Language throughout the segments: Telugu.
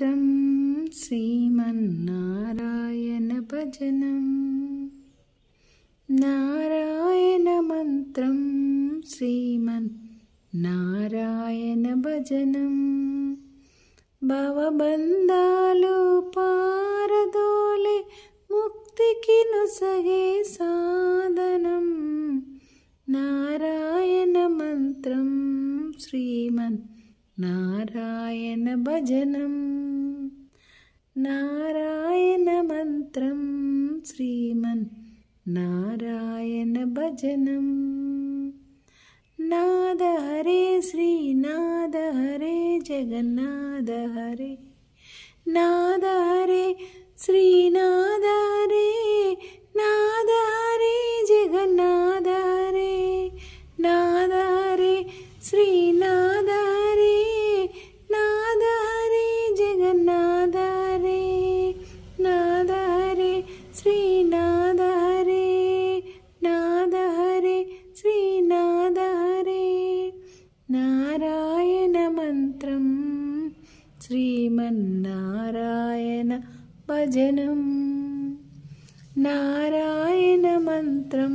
మంత్రం శ్రీమన్నారాయణ భజనం. నారాయణ మంత్రం శ్రీమన్నారాయణ భజనం. భవబంధాలు పారదోలే ముక్తికి నొసగే సాధనం. నారాయణ మంత్రం శ్రీమన్నారాయణ భజనం. నారాయణ మంత్రం శ్రీమన్నారాయణ భజనం. నాద హరే శ్రీనాద హరే జగన్నాథ హరే. నాద హరే శ్రీనాద హరే. నాద హరే జగన్నాథ హరే. నాద హరే శ్రీనాద హరే. నాద హరే జగన్నాథ హరే. నాద హరే శ్రీనాద హరే. నాద హరే శ్రీనాద హరే. నారాయణ మంత్రం శ్రీమన్నారాయణ భజనం. నారాయణ మంత్రం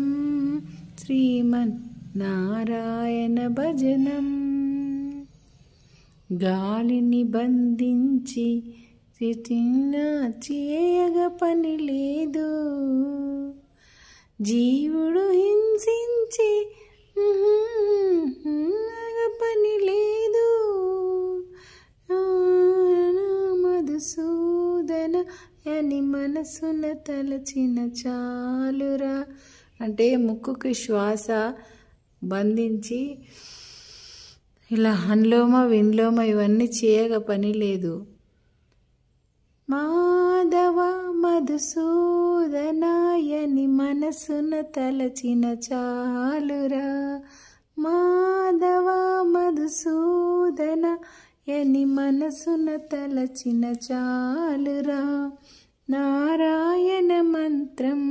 శ్రీమన్నారాయణ భజనం. గాలిని బంధించి చేయగ పని లేదు. జీవుడు హింసించి పని లేదు. మధుసూదన అని మనసున తలచిన చాలురా. అంటే ముక్కుకి శ్వాస బంధించి ఇలా అనులోమ విలోమ ఇవన్నీ చేయగ పని లేదు. మాధవ మధుసూదనాయని మనసున తలచిన చాలురా. మాధవ మధుసూదన ఎని మనసున తలచిన చాలురా. నారాయణ మంత్రం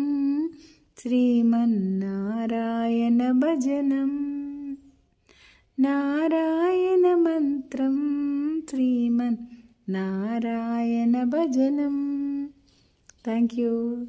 శ్రీమన్నారాయణ భజనం. నారాయణ మంత్రం శ్రీమన్నారాయణ భజనం. Thank you.